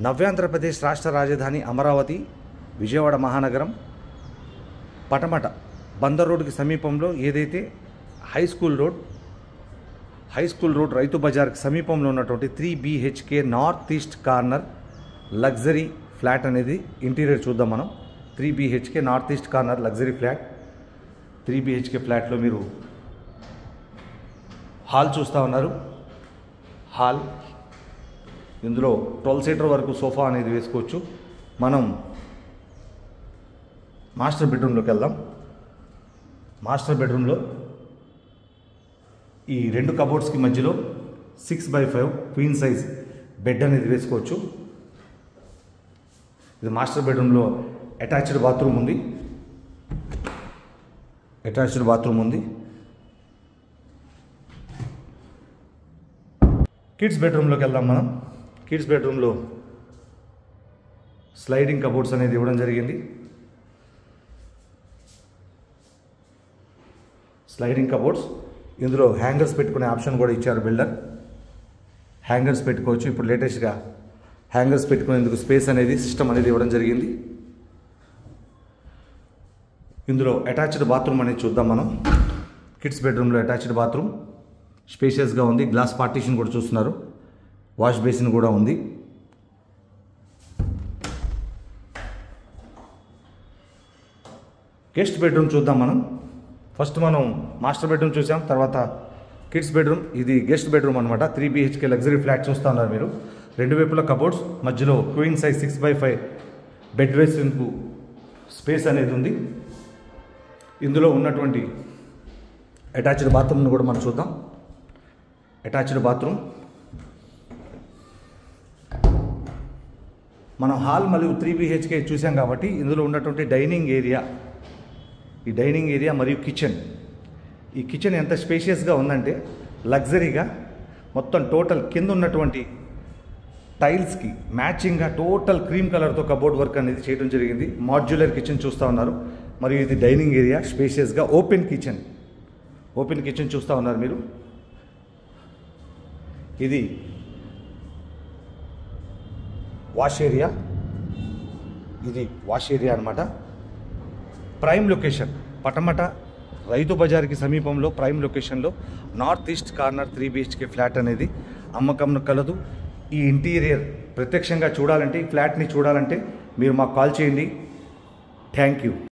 నవ్యాంధ్రప్రదేశ్ రాష్ట్ర రాజధాని అమరావతి, విజయవాడ మహానగరం, పటమట బందర్ రోడ్డుకి సమీపంలో ఏదైతే హై స్కూల్ రోడ్ రైతు బజార్కి సమీపంలో ఉన్నటువంటి 3 BHK north east corner luxury flat అనేది ఇంటీరియర్ చూద్దాం మనం. 3 BHK north east corner luxury flat. 3 BHK ఫ్లాట్లో మీరు హాల్ చూస్తూ ఉన్నారు. హాల్ ఇందులో 12 సీటర్ వరకు సోఫా అనేది వేసుకోవచ్చు. మనం మాస్టర్ బెడ్రూమ్లోకి వెళ్దాం. మాస్టర్ బెడ్రూమ్లో ఈ 2 కబోర్డ్స్కి మధ్యలో 6x5 క్వీన్ సైజ్ బెడ్ అనేది వేసుకోవచ్చు. ఇది మాస్టర్ బెడ్రూమ్లో అటాచ్డ్ బాత్రూమ్ ఉంది. కిడ్స్ బెడ్రూమ్లోకి వెళ్దాం మనం. కిడ్స్ బెడ్రూమ్లో స్లైడింగ్ కబోర్డ్స్ అనేది ఇవ్వడం జరిగింది. స్లైడింగ్ కబోర్డ్స్, ఇందులో హ్యాంగర్స్ పెట్టుకునే ఆప్షన్ కూడా ఇచ్చారు బిల్డర్. హ్యాంగర్స్ పెట్టుకోవచ్చు. ఇప్పుడు లేటెస్ట్గా హ్యాంగర్స్ పెట్టుకునేందుకు స్పేస్ అనేది సిస్టమ్ అనేది ఇవ్వడం జరిగింది. ఇందులో అటాచ్డ్ బాత్రూమ్ అనేది చూద్దాం మనం. కిడ్స్ బెడ్రూమ్లో అటాచ్డ్ బాత్రూమ్ స్పేషియస్గా ఉంది. గ్లాస్ పార్టీషన్ కూడా చూస్తున్నారు. వాష్ బేసిన్ కూడా ఉంది. గెస్ట్ బెడ్రూమ్ చూద్దాం మనం. ఫస్ట్ మనం మాస్టర్ బెడ్రూమ్ చూసాం, తర్వాత కిడ్స్ బెడ్రూమ్. ఇది గెస్ట్ బెడ్రూమ్ అనమాట. 3 BHK లగ్జరీ ఫ్లాట్ చూస్తూ ఉన్నారు మీరు. 2 వైపుల కబోర్డ్స్, మధ్యలో క్వీన్ సైజ్ 6x5 బెడ్ వేసిన్కు స్పేస్ అనేది ఉంది. ఇందులో ఉన్నటువంటి అటాచ్డ్ బాత్రూమ్ను కూడా మనం చూద్దాం. అటాచ్డ్ బాత్రూమ్, మనం హాల్ మరియు 3 BHK చూసాం కాబట్టి ఇందులో ఉన్నటువంటి డైనింగ్ ఏరియా మరియు కిచెన్. ఈ కిచెన్ ఎంత స్పేషియస్గా ఉందంటే లగ్జరీగా మొత్తం టోటల్ కింద ఉన్నటువంటి టైల్స్కి మ్యాచింగ్గా టోటల్ క్రీమ్ కలర్తో కబోర్డ్ వర్క్ అనేది చేయడం జరిగింది. మాడ్యులర్ కిచెన్ చూస్తూ ఉన్నారు. మరియు ఇది డైనింగ్ ఏరియా స్పేషియస్గా ఓపెన్ కిచెన్ చూస్తూ ఉన్నారు మీరు. ఇది వాష్ ఏరియా అనమాట. ప్రైమ్ లొకేషన్ పటమట రైతు బజార్కి సమీపంలో ప్రైమ్ లొకేషన్లో north east corner 3 BHK flat అనేది అమ్మకంలో కలదు. ఈ ఇంటీరియర్ ప్రత్యక్షంగా చూడాలంటే, ఈ ఫ్లాట్ని చూడాలంటే మీరు మాకు కాల్ చేయండి. Thank you.